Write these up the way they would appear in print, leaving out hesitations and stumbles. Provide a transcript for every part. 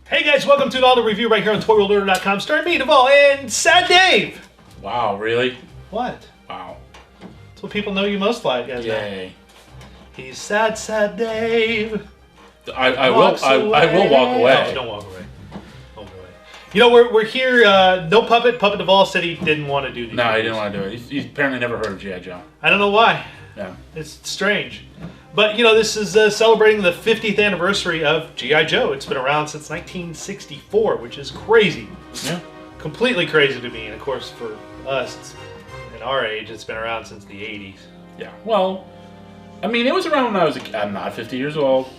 Hey guys, welcome to another review right here on ToyWorldOrder.com, starring me, Devall and Sad Dave. Wow, really? What? Wow. That's what people know you most like, as Yay. He's sad, sad Dave. I will walk away. No, don't walk away. Don't go away. You know, we're here. No Puppet. Puppet Devall said he didn't want to do these. No, movies. he didn't want to do it. He's apparently never heard of G.I. Joe. I don't know why. Yeah. It's strange. But, you know, this is celebrating the 50th anniversary of G.I. Joe. It's been around since 1964, which is crazy. Yeah. Completely crazy to me. And, of course, for us, at our age, it's been around since the 80s. Yeah. Well, I mean, it was around when I was a kid. I'm not 50 years old.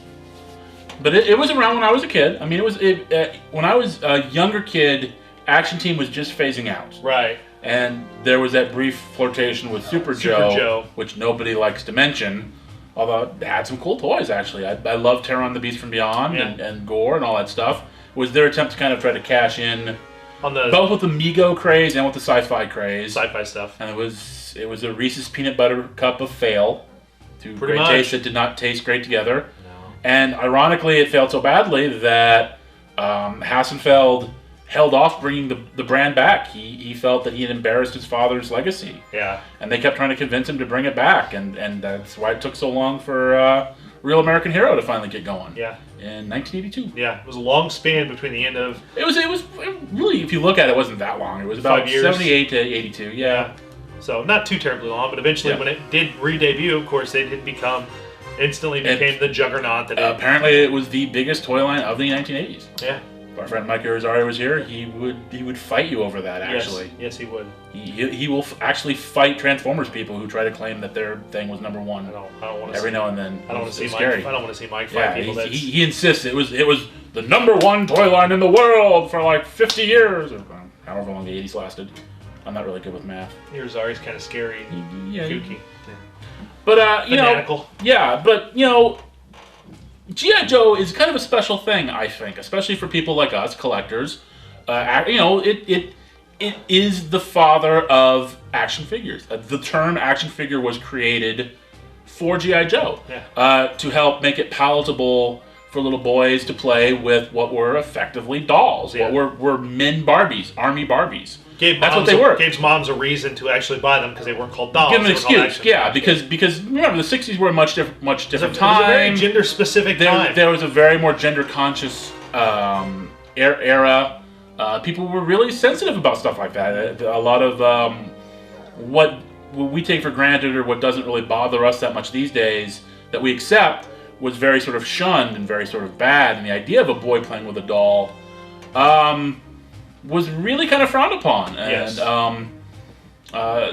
But it was around when I was a kid. I mean, when I was a younger kid, Action Team was just phasing out. Right. And there was that brief flirtation with Super Joe, which nobody likes to mention. Although it had some cool toys, actually. I love Terror on the Beast from Beyond and Gore and all that stuff. It was their attempt to kind of try to cash in on the both with the Mego craze and with the sci-fi craze. Sci-fi stuff. And it was a Reese's Peanut Butter Cup of fail. Two Pretty great much. tastes that did not taste great together. No. And ironically, it failed so badly that Hassenfeld held off bringing the brand back. He felt that he had embarrassed his father's legacy. Yeah. And they kept trying to convince him to bring it back, and that's why it took so long for Real American Hero to finally get going. Yeah. In 1982. Yeah, it was a long span between the end of... It was really, if you look at it, it wasn't that long. It was about 5 years. 78 to 82, yeah. So not too terribly long, but eventually when it did re-debut, of course, it had instantly became the juggernaut that apparently it was the biggest toy line of the 1980s. Yeah. If our friend Mike Irizarry was here, he would fight you over that, actually. Yes, he would. He will actually fight Transformers people who try to claim that their thing was number one. I don't want to every now and then. I don't want to see Mike. Scary. I don't want to see Mike fight people. He insists it was the number one toy line in the world for like 50 years, or however long the 80s lasted. I'm not really good with math. Irizarry's kind of scary and kooky. But fanatical. G.I. Joe is kind of a special thing, I think, especially for people like us, collectors. It is the father of action figures. The term action figure was created for G.I. Joe to help make it palatable for little boys to play with what were effectively dolls, what were men Barbies, army Barbies. That's what they were. Gave moms a reason to actually buy them because they weren't called dolls. Give them an excuse, because remember the '60s were a much different time. It was a very gender-specific time. There was a very more gender-conscious era. People were really sensitive about stuff like that. A lot of what we take for granted or what doesn't really bother us that much these days that we accept was very sort of shunned and very sort of bad. And the idea of a boy playing with a doll was really kind of frowned upon. And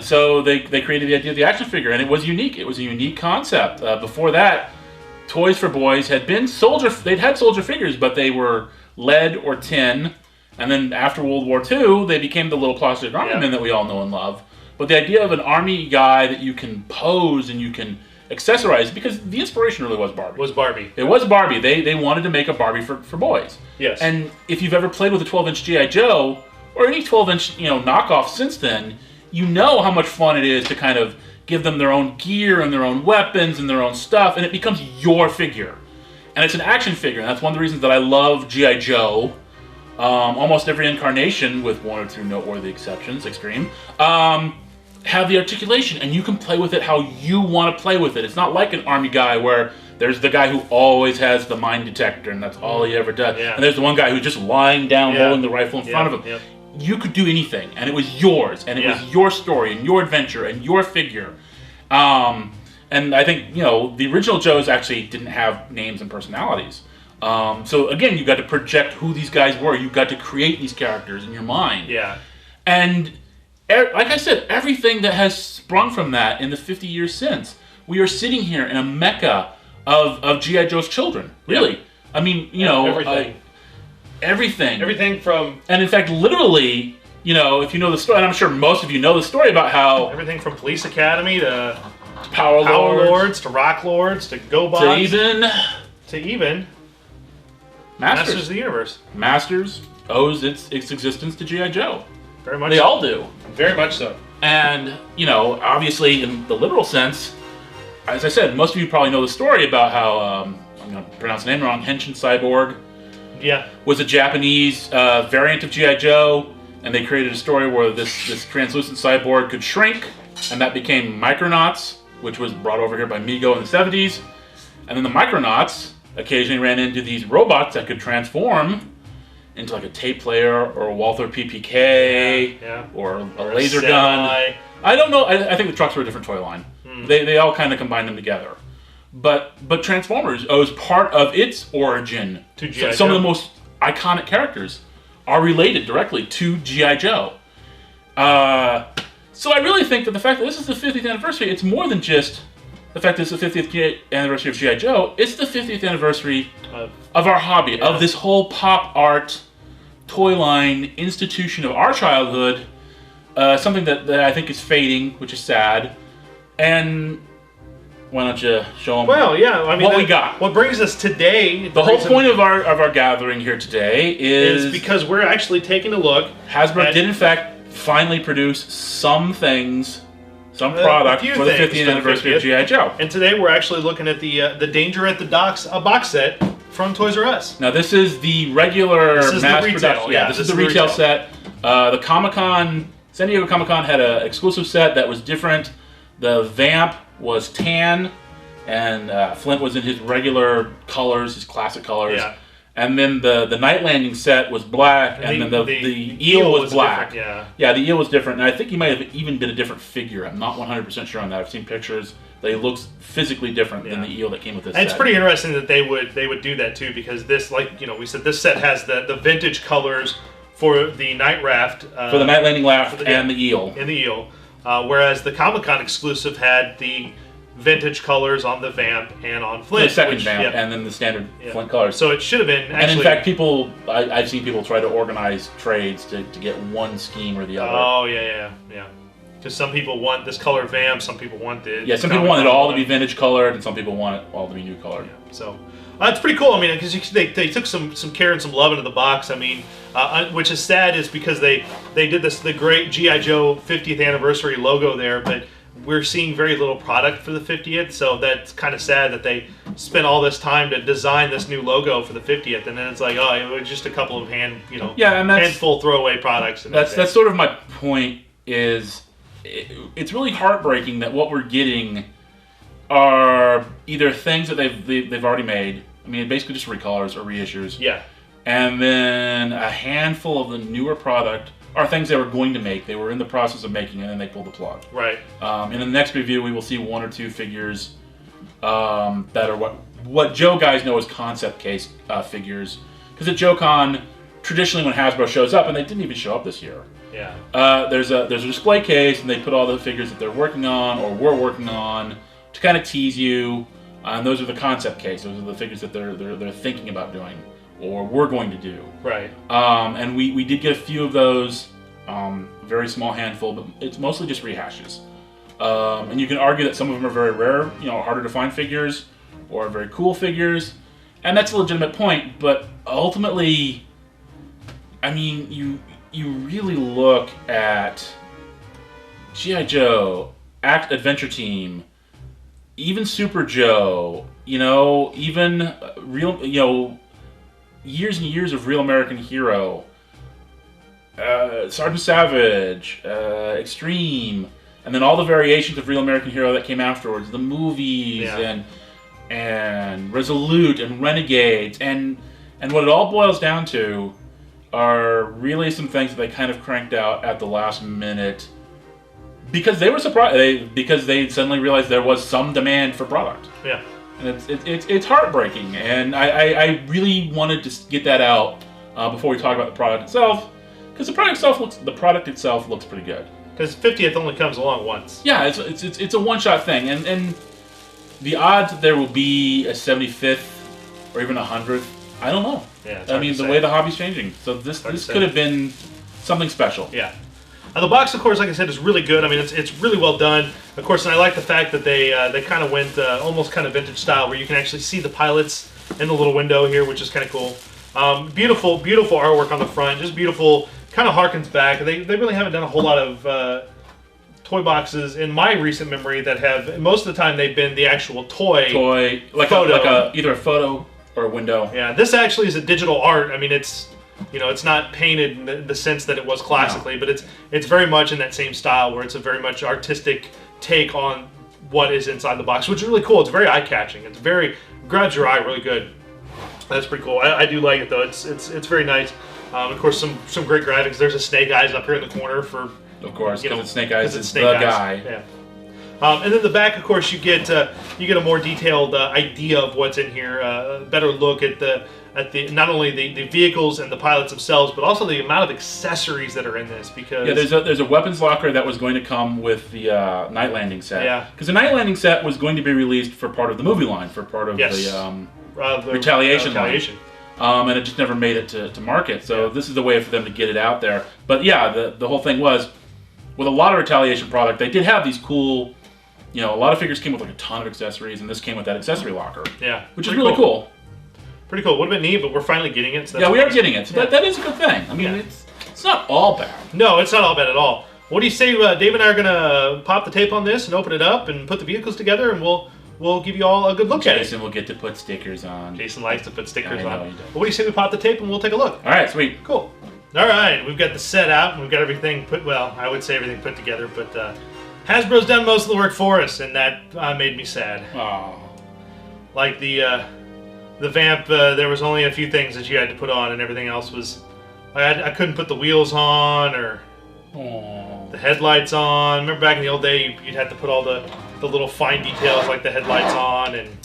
so they created the idea of the action figure, and it was unique. It was a unique concept. Before that, Toys for Boys had been they'd had soldier figures, but they were lead or tin. And then after World War II, they became the little plastic army men that we all know and love. But the idea of an army guy that you can pose and you can accessorize, because the inspiration really was Barbie. It was Barbie. They wanted to make a Barbie for boys. Yes. And if you've ever played with a 12-inch G.I. Joe, or any 12-inch knockoff since then, you know how much fun it is to kind of give them their own gear and their own weapons and their own stuff, and it becomes your figure. And it's an action figure, and that's one of the reasons that I love G.I. Joe. Almost every incarnation, with one or two noteworthy exceptions, extreme, have the articulation, and you can play with it how you want to play with it. It's not like an army guy where there's the guy who always has the mine detector, and that's all he ever does. Yeah. And there's the one guy who's just lying down holding the rifle in front of him. You could do anything, and it was yours, and it was your story, and your adventure, and your figure. And I think, the original Joes actually didn't have names and personalities. So again, you got to project who these guys were. You got to create these characters in your mind. Yeah. And like I said, everything that has sprung from that in the 50 years since, we are sitting here in a mecca of G.I. Joe's children. Really. I mean, everything. Everything. Everything from... And in fact, literally, if you know the story, and I'm sure most of you know the story about how... Everything from Police Academy to Power Lords to Rock Lords to GoBots. To even... Masters of the Universe. Masters owes its existence to G.I. Joe. Very much They so. all do. Very much so. And, obviously in the literal sense, as I said, most of you probably know the story about how, I'm going to pronounce the name wrong, Henshin Cyborg Yeah. was a Japanese variant of G.I. Joe, and they created a story where this translucent cyborg could shrink, and that became Micronauts, which was brought over here by Mego in the 70s. And then the Micronauts occasionally ran into these robots that could transform into like a tape player or a Walther PPK or a laser gun. I don't know. I think the trucks were a different toy line. They all kind of combined them together. But Transformers was part of its origin. To G.I. Joe. Some of the most iconic characters are related directly to G.I. Joe. So I really think that the fact that this is the 50th anniversary, it's more than just the fact that it's the 50th anniversary of G.I. Joe. It's the 50th anniversary of our hobby, of this whole pop art toy line institution of our childhood. Something that I think is fading, which is sad. And why don't you show them what we got? What brings us today... The whole point of our gathering here today is because we're actually taking a look. Hasbro did in fact finally produce some things, some product for the 50th anniversary of G.I. Joe. And today we're actually looking at the Danger at the Docks box set from Toys R Us. Now this is the regular mass production. Yeah, this is the retail set. The Comic-Con, San Diego Comic-Con had an exclusive set that was different. The Vamp was tan, and Flint was in his regular colors, his classic colors. Yeah. And then the Night Landing set was black, and then the eel was black. Yeah, the eel was different, and I think he might have even been a different figure. I'm not 100% sure on that. I've seen pictures. They looks physically different than the eel that came with this set. It's pretty interesting that they would do that too, because this, like we said, this set has the vintage colors for the Night Raft, for the Night Landing Raft and the eel. And the eel, whereas the Comic-Con exclusive had the vintage colors on the Vamp and on Flint. The second Vamp, and then the standard Flint colors. So it should have been actually... And in fact, I've seen people try to organize trades to get one scheme or the other. Oh, yeah. Because some people want this color Vamp, some people want the... Yeah, some people want it all to be vintage colored, and some people want it all to be new colored. Yeah, so... it's pretty cool. I mean, because they took some care and some love into the box. I mean, which is sad, is because they did the great G.I. Joe 50th anniversary logo there, but we're seeing very little product for the 50th, so that's kind of sad that they spent all this time to design this new logo for the 50th, and then it's like, oh, it was just a couple of handful throwaway products. And that's sort of my point. It's really heartbreaking that what we're getting are either things that they've already made. I mean, basically just recolors or reissues. Yeah. And then a handful of the newer product are things they were going to make. They were in the process of making, and then they pulled the plug. Right. In the next review, we will see one or two figures that are what Joe guys know as concept case figures. Because at JoeCon, traditionally when Hasbro shows up, and they didn't even show up this year. Yeah. There's a display case, and they put all the figures that they're working on or were working on to kind of tease you. And those are the concept case. Those are the figures that they're thinking about doing or we're going to do. Right. And we did get a few of those, very small handful, but it's mostly just rehashes. And you can argue that some of them are very rare, harder to find figures, or very cool figures, and that's a legitimate point. But ultimately, I mean, you really look at G.I. Joe, Adventure Team, even Super Joe, even real, years and years of Real American Hero, Sergeant Savage, Extreme, and then all the variations of Real American Hero that came afterwards, the movies, and Resolute and Renegades, and what it all boils down to are really some things that they kind of cranked out at the last minute because they were surprised, because they suddenly realized there was some demand for product. Yeah. And it's heartbreaking, and I really wanted to get that out before we talk about the product itself, because the product itself looks pretty good. Because 50th only comes along once. Yeah, it's a one-shot thing, and the odds that there will be a 75th or even a 100th, I don't know. Yeah, I mean, the way the hobby's changing, so this could have been something special. Yeah. The box, of course, like I said, is really good. I mean, it's really well done. Of course, and I like the fact that they kind of went almost kind of vintage style, where you can actually see the pilots in the little window here, which is kind of cool. Beautiful artwork on the front, just beautiful. Kind of harkens back. They really haven't done a whole lot of toy boxes in my recent memory that have, most of the time, they've been the actual toy like photo. either a photo or a window. Yeah, this actually is a digital art. I mean, it's it's not painted in the sense that it was classically, but it's very much in that same style where it's a very much artistic take on what is inside the box, which is really cool. It's very eye-catching. It's very grabs your eye really good. That's pretty cool. I do like it though. It's very nice. Of course, some great graphics. There's a Snake Eyes up here in the corner for. Of course, because it's Snake Eyes. It's the Snake Eyes. guy. Yeah. And then the back, of course, you get a more detailed idea of what's in here. A better look at the not only the vehicles and the pilots themselves, but also the amount of accessories that are in this. Because there's a weapons locker that was going to come with the Night Landing set. Yeah. Because the Night Landing set was going to be released for part of the movie line, for part of the Retaliation line. And it just never made it to market. So this is the way for them to get it out there. But yeah, the whole thing was, with a lot of Retaliation product, they did have these cool, a lot of figures came with like a ton of accessories, and this came with that accessory locker. Yeah. Which is really cool. Pretty cool. Would have been neat, but we're finally getting it. So we are getting it. So that is a good thing. I mean, it's not all bad. No, it's not all bad at all. What do you say, Dave and I are going to pop the tape on this and open it up and put the vehicles together, and we'll give you all a good look at it. Jason will get to put stickers on. Jason likes to put stickers on. Well, what do you say we pop the tape and we'll take a look? All right, sweet. Cool. All right, we've got the set out, and we've got everything I would say everything put together, but Hasbro's done most of the work for us, and that made me sad. Oh. Like the Vamp, there was only a few things that you had to put on, and everything else was... I couldn't put the wheels on, or the headlights on. Remember back in the old day, you'd have to put all the little fine details like the headlights on, and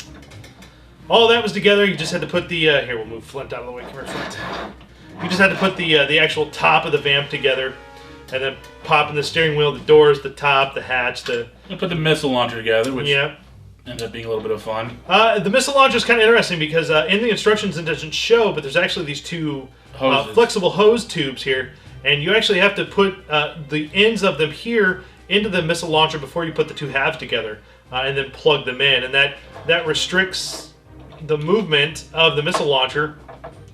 all that was together. You just had to put the... here, we'll move Flint out of the way. Come here, Flint. You just had to put the actual top of the Vamp together, and then pop in the steering wheel, the doors, the top, the hatch, You put the missile launcher together, which ended up being a little bit of fun. The missile launcher is kind of interesting because in the instructions it doesn't show, but there's actually these two flexible hose tubes here, and you actually have to put the ends of them here into the missile launcher before you put the two halves together, and then plug them in, and that restricts the movement of the missile launcher.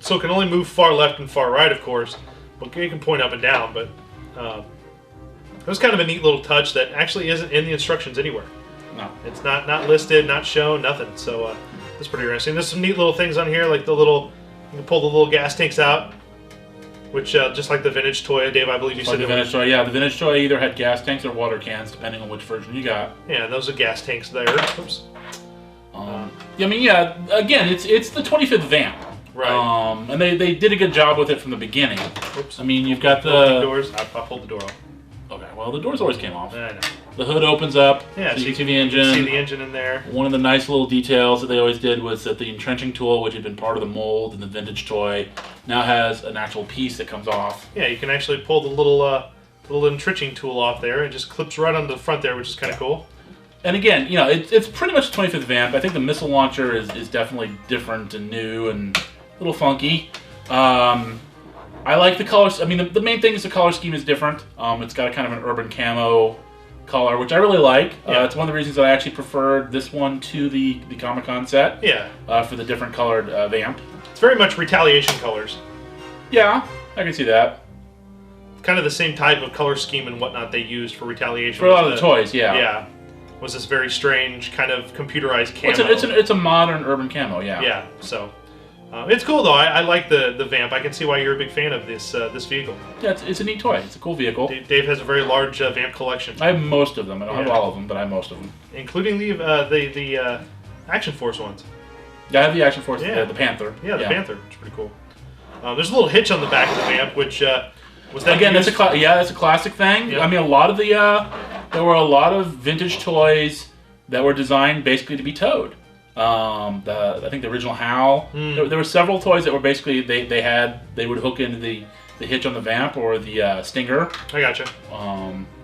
So it can only move far left and far right, of course. But you can point up and down. But it was kind of a neat little touch that actually isn't in the instructions anywhere. No. It's not listed, not shown, nothing. So that's pretty interesting. There's some neat little things on here, like you can pull the little gas tanks out, which just like the vintage toy, Dave, I believe you said. The vintage toy, the vintage toy either had gas tanks or water cans, depending on which version you got. Yeah, those are gas tanks there. Oops. Again, it's the 25th Vamp. Right. And they did a good job with it from the beginning. Oops. I mean, you've got the doors. I pulled the door off. Okay, well, the doors always came off. I know. The hood opens up, yeah, so you can see the engine. See the engine in there. One of the nice little details that they always did was that the entrenching tool, which had been part of the mold in the vintage toy, now has an actual piece that comes off. Yeah, you can actually pull the little entrenching tool off there. It just clips right onto the front there, which is kind of cool. And again, it's pretty much the 25th Vamp. I think the missile launcher is definitely different and new and a little funky. I like the colors. I mean, the main thing is the color scheme is different. It's got a kind of an urban camo color, which I really like. Yeah. It's one of the reasons that I actually preferred this one to the Comic-Con set. Yeah. For the different colored Vamp. It's very much Retaliation colors. Yeah, I can see that. Kind of the same type of color scheme and whatnot they used for Retaliation. For a lot of the toys, yeah. Yeah. Was this very strange kind of computerized camo. It's a modern urban camo, yeah. Yeah, so... it's cool though. I like the Vamp. I can see why you're a big fan of this vehicle. Yeah, it's a neat toy. It's a cool vehicle. Dave has a very large Vamp collection. I have most of them. I don't have all of them, but I have most of them, including the Action Force ones. Yeah, I have the Action Force, the Panther. Yeah, the Panther. It's pretty cool. There's a little hitch on the back of the Vamp, which was that again. That's a classic thing. Yep. I mean, a lot of there were a lot of vintage toys that were designed basically to be towed. I think the original HAL. There were several toys that were basically they would hook into the hitch on the Vamp or the Stinger. I gotcha.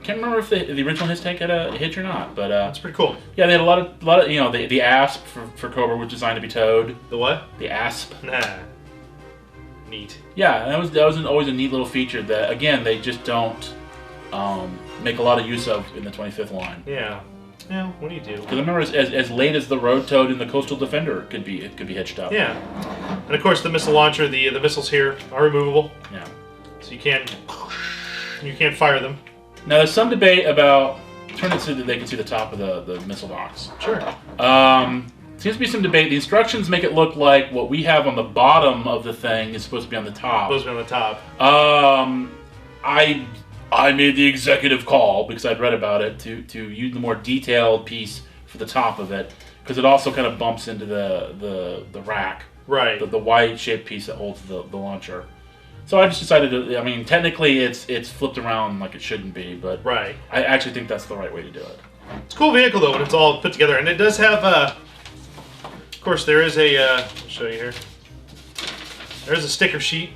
Can't remember if the original hitch tank had a hitch or not, but that's pretty cool. Yeah, they had a lot of the ASP for Cobra was designed to be towed. The what? The ASP. Nah. Neat. Yeah, that was always a neat little feature that again they just don't make a lot of use of in the 25th line. Yeah. Yeah, what do you do? Because I remember as late as the Road Toad and the Coastal Defender could be hitched up. Yeah, and of course the missile launcher, the missiles here are removable. Yeah. So you can't fire them. Now there's some debate about turn it so that they can see the top of the missile box. Sure. Seems to be some debate. The instructions make it look like what we have on the bottom of the thing is supposed to be on the top. Supposed to be on the top. I made the executive call because I'd read about it to use the more detailed piece for the top of it because it also kind of bumps into the rack. Right. The Y-shaped piece that holds the launcher. So I just decided to. I mean, technically it's flipped around like it shouldn't be, but right. I actually think that's the right way to do it. It's a cool vehicle though when it's all put together, and it does have. Of course, there is a. I'll show you here. There's a sticker sheet.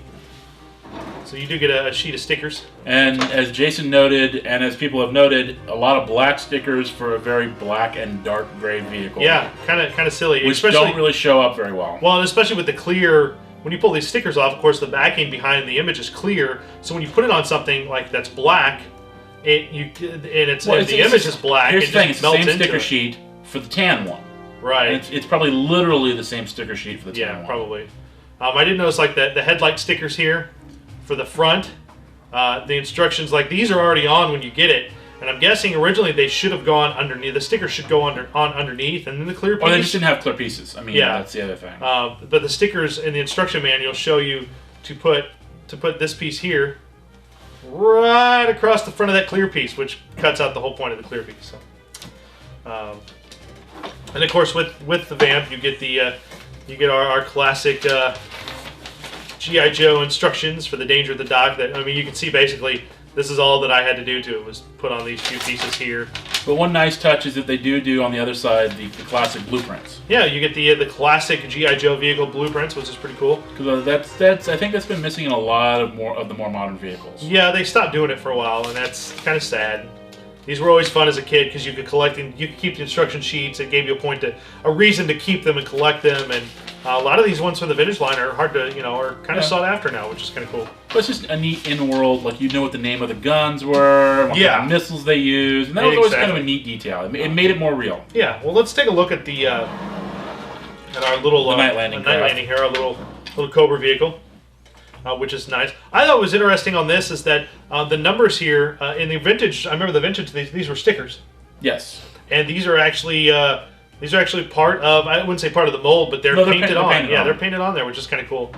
So you do get a sheet of stickers. And as Jason noted, and as people have noted, a lot of black stickers for a very black and dark gray vehicle. Yeah, kind of silly. Which don't really show up very well. Well, and especially with the clear, when you pull these stickers off, of course, the backing behind the image is clear. So when you put it on something like that's black, the image is black. Here's the thing: it's the same sticker it. sheet for the tan one. Right. And it's probably literally the same sticker sheet for the tan one. Yeah, probably. I did notice like the headlight stickers here. For the front, the instructions like these are already on when you get it, and I'm guessing originally they should have gone underneath. The sticker should go underneath, and then the clear piece. Or they just didn't have clear pieces. I mean, yeah, that's the other thing. But the stickers in the instruction manual show you to put this piece here right across the front of that clear piece, which cuts out the whole point of the clear piece. So, and of course, with the Vamp, you get our classic. G.I. Joe instructions for the danger of the dock. That I mean, you can see basically this is all that I had to do to it was put on these few pieces here. But one nice touch is that they do on the other side the classic blueprints. Yeah, you get the classic G.I. Joe vehicle blueprints, which is pretty cool. Because that's I think that's been missing in a lot of the more modern vehicles. Yeah, they stopped doing it for a while, and that's kind of sad. These were always fun as a kid because you could collect and you could keep the instruction sheets. It gave you a reason to keep them and collect them. And a lot of these ones from the vintage line are hard to, are kind of sought after now, which is kind of cool. But it's just a neat in-world, like you know what the name of the guns were, what kind of missiles they used, and that was always kind of a neat detail. It made it more real. Yeah. Well, let's take a look at at our little night landing here, our little Cobra vehicle. Which is nice. I thought what was interesting on this is that the numbers here in the vintage. I remember the vintage. These were stickers. Yes. And these are actually part of. I wouldn't say part of the mold, but they're painted on. They're painted on there, which is kind of cool.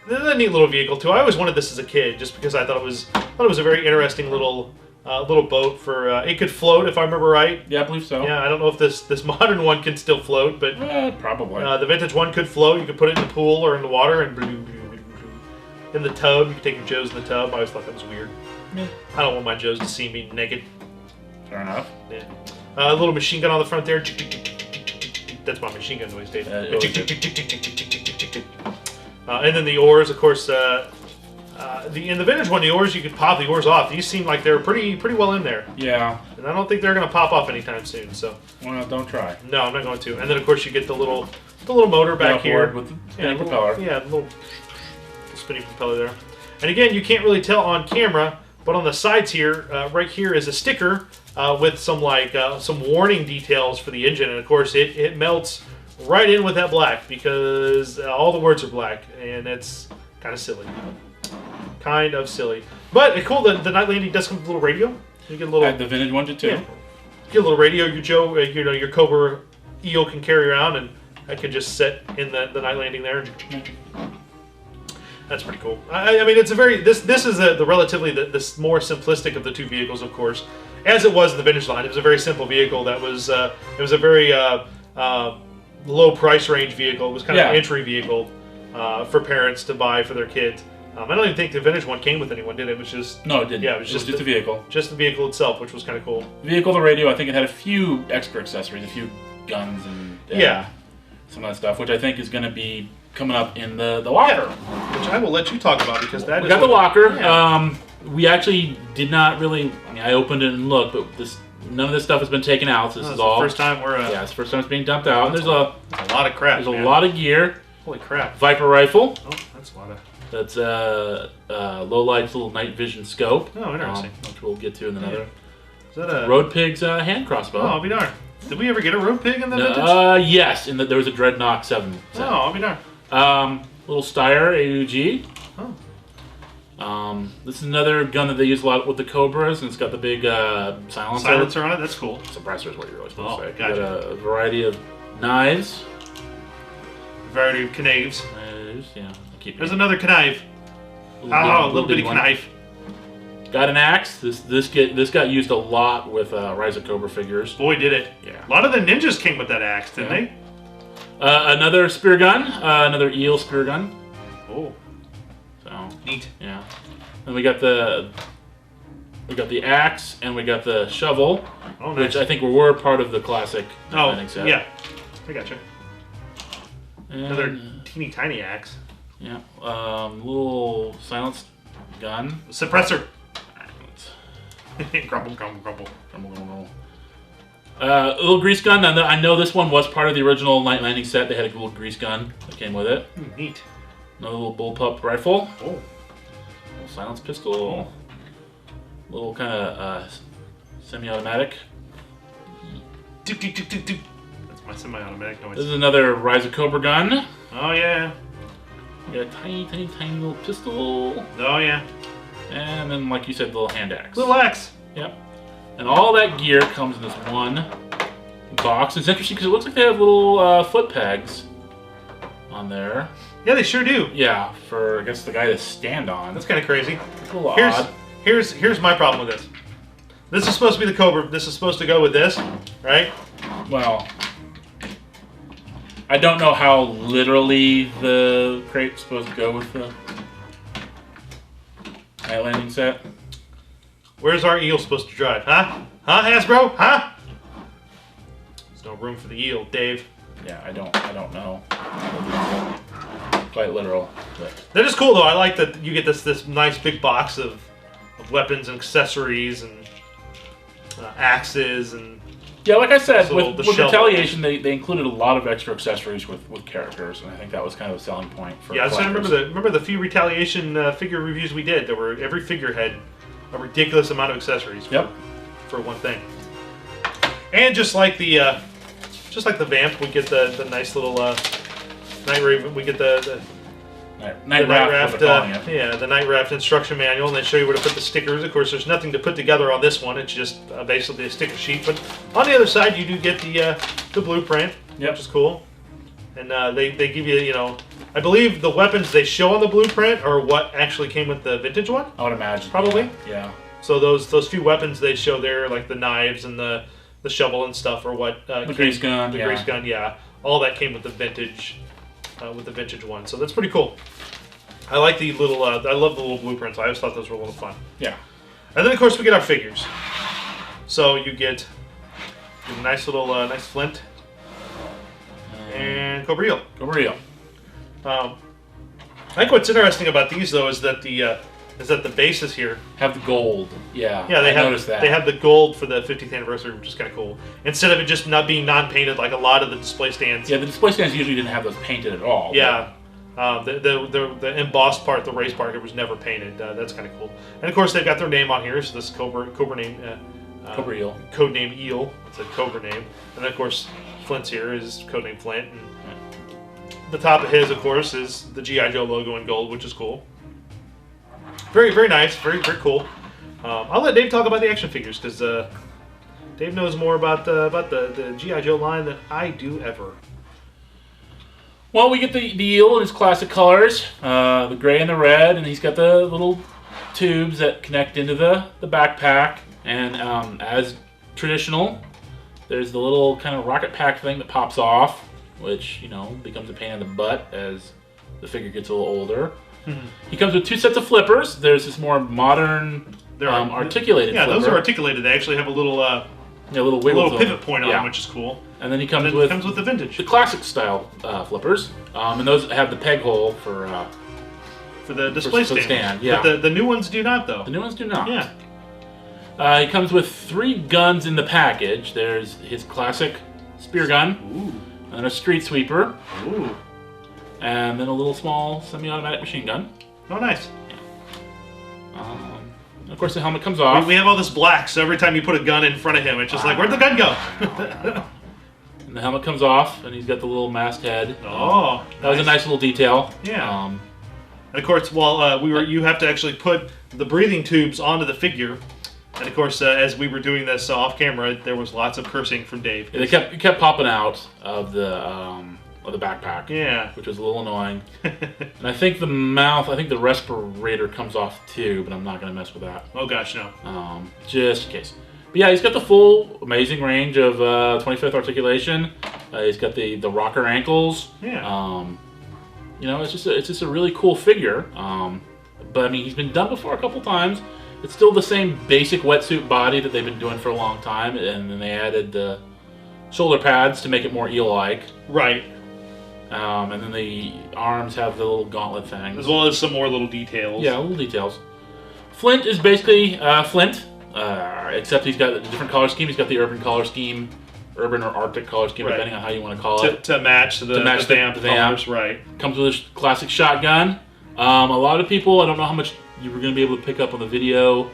This is a neat little vehicle too. I always wanted this as a kid, just because I thought it was a very interesting little boat for. It could float, if I remember right. Yeah, I believe so. Yeah, I don't know if this modern one can still float, but probably. The vintage one could float. You could put it in the pool or in the water and. In the tub, you can take your Joes in the tub. I always thought that was weird. Yeah. I don't want my Joes to see me naked. Fair enough. Yeah. A little machine gun on the front there. That's my machine gun noise, Dave. And then the oars, of course. In the vintage one, the oars, you could pop the oars off. These seem like they're pretty well in there. Yeah. And I don't think they're going to pop off anytime soon. So. Well, don't try. No, I'm not going to. And then, of course, you get the little motor back here with the propeller. The little spinning propeller there. And again, you can't really tell on camera, but on the sides here, right here is a sticker with some warning details for the engine, and of course it melts right in with that black because all the words are black, and it's kind of silly. But it's cool that the night landing does come with a little radio. You get a little. The vintage one did too. Yeah, you get a little radio. Your Joe, your Cobra eel can carry around, and that could just sit in the night landing there. That's pretty cool. I mean, it's a very this is the relatively the more simplistic of the two vehicles, of course, as it was in the vintage line. It was a very simple vehicle that was it was a very low price range vehicle. It was kind of an entry vehicle for parents to buy for their kids. I don't even think the vintage one came with anyone, did it? It was just no, it didn't. Yeah, it was just a vehicle. Just the vehicle itself, which was kind of cool. The vehicle, the radio. I think it had a few extra accessories, a few guns and some of that stuff, which I think is going to be coming up in the locker. Yeah, which I will let you talk about because that we got the locker. Yeah. We actually did not really. I mean, I opened it and looked, but none of this stuff has been taken out. So this is all the first time we're. It's the first time it's being dumped out. And there's a lot of crap. There's a lot of gear. Holy crap! Viper rifle. Oh, that's a lot of. That's low light little night vision scope. Oh, interesting. Which we'll get to in another. Is that a Road Pig's hand crossbow? Oh, I'll be darned. Did we ever get a Road Pig in the vintage? Yes, there was a Dreadnought 7. Oh, I'll be darned. Little Steyr AUG. Oh. This is another gun that they use a lot with the Cobras, and it's got the big silencer on it. That's cool. Suppressor is what you're really supposed to say. Gotcha. Got a variety of Knives. Variety of knives. Yeah. There's another knife. Oh, a little bitty knife. Got an axe. This got used a lot with Rise of Cobra figures. Boy, did it. Yeah. A lot of the ninjas came with that axe, didn't they? Another spear gun. Another eel spear gun. Oh. So neat. Yeah. And we got the axe and we got the shovel, which I think were part of the classic set. Yeah. I gotcha. And another teeny tiny axe. Yeah. Little silenced gun. Suppressor. Grumble, grumble, grumble. Grumble, grumble. A little grease gun. I know this one was part of the original Night Landing set. They had a little grease gun that came with it. Neat. Another little bullpup rifle. Oh. Little silenced pistol. Little kind of semi-automatic. That's my semi-automatic noise. This is another Rise of Cobra gun. Oh yeah. We got a tiny, tiny, tiny little pistol. Oh yeah. And then, like you said, the little hand axe. Little axe. Yep. And all that gear comes in this one box. It's interesting because it looks like they have little foot pegs on there. Yeah, they sure do. Yeah, for I guess the guy to stand on. That's kind of crazy. It's a little odd. Here's my problem with this. This is supposed to be the Cobra. This is supposed to go with this, right? Well, I don't know how literally the crate's supposed to go with the Night Landing set. Where's our eel supposed to drive? Huh? Huh, Hasbro? Huh? There's no room for the eel, Dave. Yeah, I don't know. Quite literal. But. That is cool though. I like that you get this nice big box of weapons and accessories and axes and. Yeah, like I said, with Retaliation, they included a lot of extra accessories with characters, and I think that was kind of a selling point for. Yeah, so I remember the few Retaliation figure reviews we did. There were every figure had a ridiculous amount of accessories. For one thing. And just like the Vamp, we get the nice little Night Raven. We get the Night Raft. The Night Raft instruction manual, and they show you where to put the stickers. Of course, there's nothing to put together on this one. It's just basically a sticker sheet. But on the other side, you do get the blueprint, which is cool. And they give you, I believe the weapons they show on the blueprint are what actually came with the vintage one. I would imagine. Probably. Yeah. So those few weapons they show there, like the knives and the shovel and stuff, are what the grease gun. The grease gun, all that came with the vintage. With the vintage one, so that's pretty cool. I like the little. I love the little blueprints. I always thought those were a little fun. Yeah. And then of course we get our figures. So you get a nice little nice flint and Cobra Eel. Cobra Eel. I think what's interesting about these though is that the bases here have the gold. Yeah. Yeah, I noticed that. They have the gold for the 50th anniversary, which is kind of cool. Instead of it just not being non-painted like a lot of the display stands. Yeah, the display stands usually didn't have those painted at all. Yeah. The embossed part, the raised part, it was never painted. That's kind of cool. And of course, they've got their name on here. So this Cobra name, Cobra Eel, codename Eel. It's a Cobra name. And then of course, Flint's here is codename Flint. And the top of his, of course, is the G.I. Joe logo in gold, which is cool. Very, very nice. Very, very cool. I'll let Dave talk about the action figures because Dave knows more about the G.I. Joe line than I do ever. Well, we get the eel in his classic colors, the gray and the red, and he's got the little tubes that connect into the backpack. And as traditional, there's the little kind of rocket pack thing that pops off, which, becomes a pain in the butt as the figure gets a little older. He comes with two sets of flippers. There's this more modern, articulated flipper. Yeah, those are articulated. They actually have a little little pivot point on them, which is cool. And then he comes with the vintage, the classic style flippers, and those have the peg hole for the display stand. Yeah, but the new ones do not, though. The new ones do not. Yeah. He comes with 3 guns in the package. There's his classic spear gun, and a street sweeper, and then a little small semi-automatic machine gun. Oh, nice. Of course, the helmet comes off. We have all this black, so every time you put a gun in front of him, it's just like, where'd the gun go? And the helmet comes off, and he's got the little mast head. Oh, that was a nice little detail. Yeah. And of course, while you have to actually put the breathing tubes onto the figure, And of course, as we were doing this off camera, there was lots of cursing from Dave. Yeah, it kept popping out of the backpack. Yeah. Which was a little annoying. And I think the respirator comes off too, but I'm not going to mess with that. Oh gosh, no. Just in case. But yeah, he's got the full amazing range of 25th articulation. He's got the rocker ankles. Yeah. You know, it's just a really cool figure. But I mean, he's been done before a couple times. It's still the same basic wetsuit body that they've been doing for a long time, and then they added the shoulder pads to make it more eel-like. Right. And then the arms have the little gauntlet thing. As well as some more little details. Yeah, little details. Flint is basically Flint, except he's got a different color scheme. He's got the urban color scheme, urban or Arctic color scheme, right. depending on how you want to call it. To match the Vamp colors, right. Comes with a classic shotgun. A lot of people, I don't know how much you were going to be able to pick up on the video,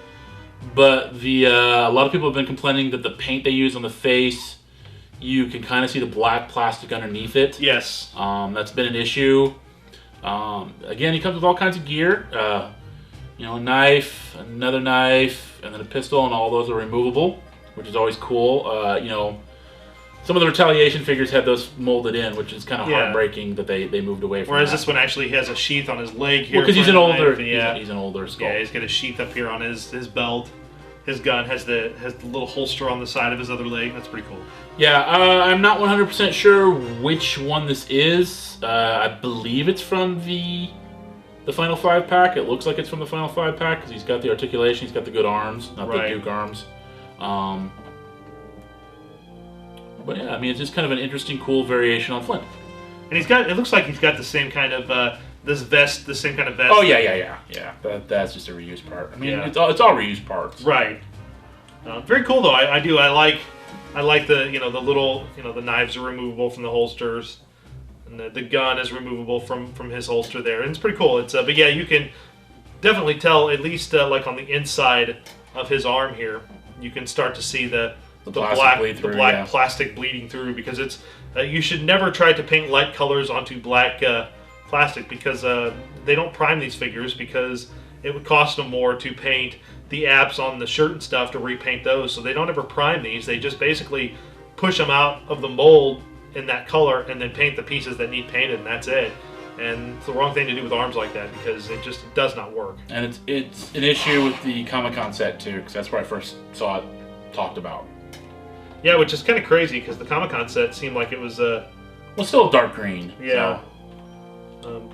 but a lot of people have been complaining that the paint they use on the face, you can kind of see the black plastic underneath it. Yes. That's been an issue. Again, he comes with all kinds of gear. You know, a knife, another knife, and then a pistol, and all those are removable, which is always cool. You know, some of the Retaliation figures had those molded in, which is kind of heartbreaking that they moved away from. Whereas that. this one actually has a sheath on his leg here. Well, because he's an older, yeah. he's an older skull. Yeah, he's got a sheath up here on his belt. His gun has the little holster on the side of his other leg. That's pretty cool. Yeah, I'm not 100% sure which one this is. I believe it's from the Final 5 pack. It looks like it's from the Final 5 pack because he's got the articulation, he's got the good arms, not the Duke arms. But yeah, I mean, it's just kind of an interesting, cool variation on Flint. And it looks like he's got the same kind of, this vest, the same kind of vest. Oh, yeah. That's just a reused part. I mean, it's all reused parts. Right. Very cool, though. I like the, the little, the knives are removable from the holsters. And the gun is removable from his holster there. And it's pretty cool. But yeah, you can definitely tell, at least like on the inside of his arm here, you can start to see the black plastic bleeding through, because it's you should never try to paint light colors onto black plastic, because they don't prime these figures, because it would cost them more to paint the abs on the shirt and stuff to repaint those. So they don't ever prime these. They just basically push them out of the mold in that color and then paint the pieces that need painted, and that's it. And it's the wrong thing to do with arms like that, because it just does not work. And it's an issue with the Comic-Con set too, because that's where I first saw it talked about. Yeah, which is kind of crazy, because the Comic-Con set seemed like it was still dark green. Yeah. So.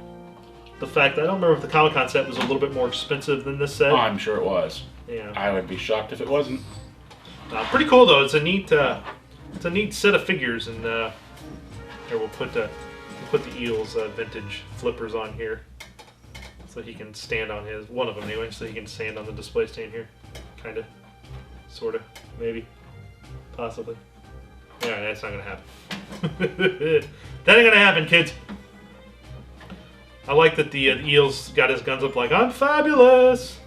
The fact that I don't remember if the Comic-Con set was a little bit more expensive than this set. Oh, I'm sure it was. Yeah. I would be shocked if it wasn't. Pretty cool though. It's a neat set of figures, and here we'll put the Eels vintage flippers on here, so he can stand on one of them anyway, so he can stand on the display stand here, kind of, sort of, maybe. Possibly. Yeah, that's not gonna happen. That ain't gonna happen, kids. I like that the Eels got his guns up like, I'm fabulous.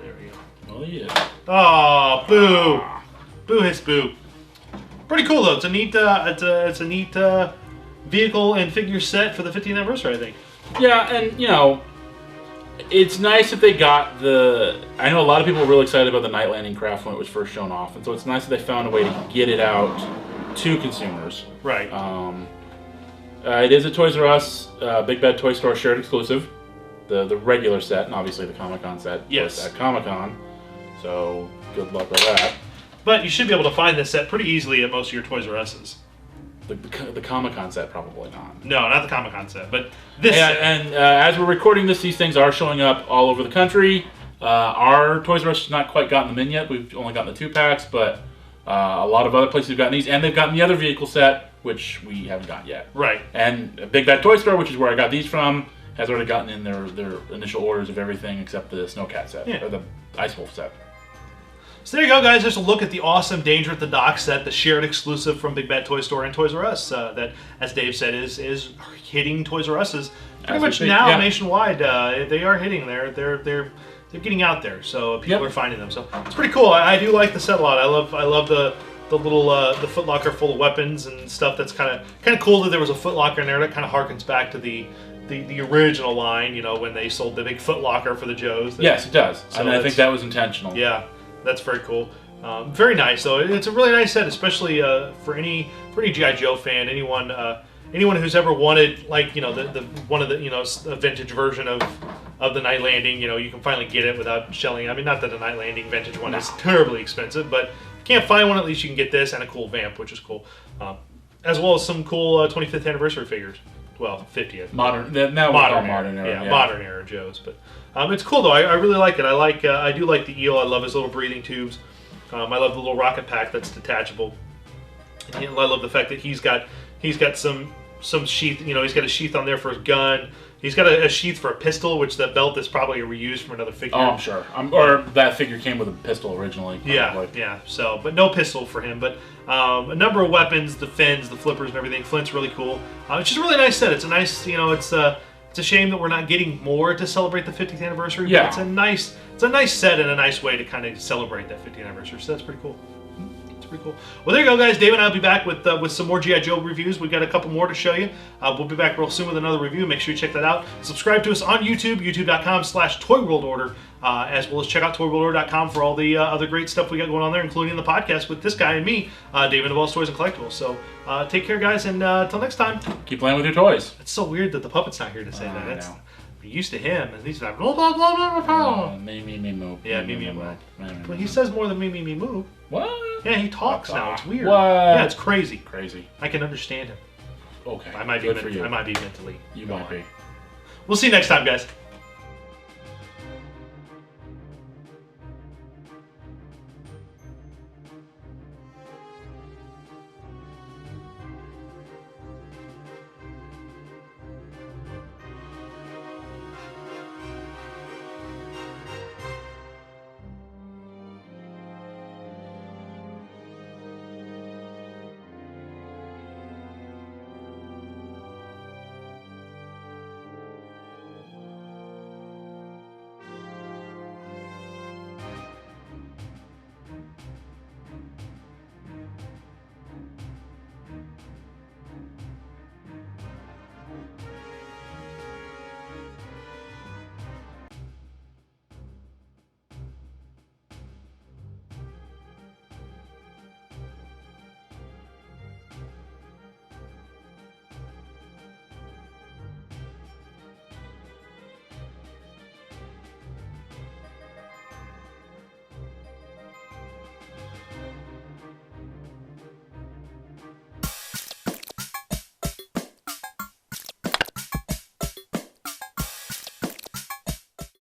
There we go. Oh yeah. Oh, boo! Boo hits boo. Pretty cool though. It's a neat. It's a neat vehicle and figure set for the 50th anniversary, I think. Yeah, and it's nice that they got the... I know a lot of people were really excited about the Night Landing craft when it was first shown off, and so it's nice that they found a way to get it out to consumers. Right. It is a Toys R Us Big Bad Toy Store shared exclusive, the regular set, and obviously the Comic-Con set. Yes. At Comic-Con, so good luck with that. But you should be able to find this set pretty easily at most of your Toys R Us's. The Comic-Con set, probably not. No, not the Comic-Con set, but this set. And as we're recording this, these things are showing up all over the country. Our Toys R Us has not quite gotten them in yet. We've only gotten the 2-packs, but a lot of other places have gotten these, and they've gotten the other vehicle set, which we haven't gotten yet. Right. And Big Bad Toy Store, which is where I got these from, has already gotten in their initial orders of everything except the Snowcat set, or the Ice Wolf set. So there you go, guys. Just a look at the awesome Danger at the Dock set, the shared exclusive from Big Bad Toy Store and Toys R Us. That, as Dave said, is hitting Toys R Us's pretty much now nationwide. They are hitting. They're getting out there, so people are finding them. So it's pretty cool. I do like the set a lot. I love the little the Foot Locker full of weapons and stuff. That's kind of cool that there was a Foot Locker in there. That kind of harkens back to the the original line, you know, when they sold the big Foot Locker for the Joes. Yes, it does. So I mean, I think that was intentional. Yeah, that's very cool. Very nice, though. It's a really nice set, especially for any G.I. Joe fan, anyone who's ever wanted, like, you know, the one of the, you know, a vintage version of the Night Landing. You know, you can finally get it without shelling. I mean, not that the Night Landing vintage one is terribly expensive, but if you can't find one, at least you can get this and a cool Vamp, which is cool, as well as some cool 25th anniversary figures. Well, 50th. Modern era. Yeah, modern era Joes. But it's cool though. I really like it. I do like the eel. I love his little breathing tubes. I love the little rocket pack that's detachable. And I love the fact that he's got some sheath. You know, he's got a sheath on there for his gun. He's got a sheath for a pistol, which that belt is probably a reuse from another figure. Oh, I'm sure. Or that figure came with a pistol originally. Probably. Yeah. So, but no pistol for him. But a number of weapons, the fins, the flippers, and everything. Flint's really cool. It's just a really nice set. It's a nice, you know, it's a shame that we're not getting more to celebrate the 50th anniversary. Yeah. But it's a nice set and a nice way to kind of celebrate that 50th anniversary. So that's pretty cool. Pretty cool. Well, there you go, guys. Dave and I will be back with some more G.I. Joe reviews. We've got a couple more to show you. We'll be back real soon with another review. Make sure you check that out. Subscribe to us on YouTube, youtube.com/ToyWorldOrder, as well as check out ToyWorldOrder.com for all the other great stuff we got going on there, including the podcast with this guy and me, Dave and Devall's Toys and Collectibles. So take care, guys, and until next time. Keep playing with your toys. It's so weird that the puppet's not here to say that. I That's, know. we're used to him, and he's like, blah, blah, blah, blah, blah. Me, moo. Yeah, me, moo. Well, he says more than me, moo. What? Yeah, he talks now. It's weird. What? Yeah, it's crazy. Crazy. I can understand him. Okay. I might be mentally. You might be. We'll see you next time, guys.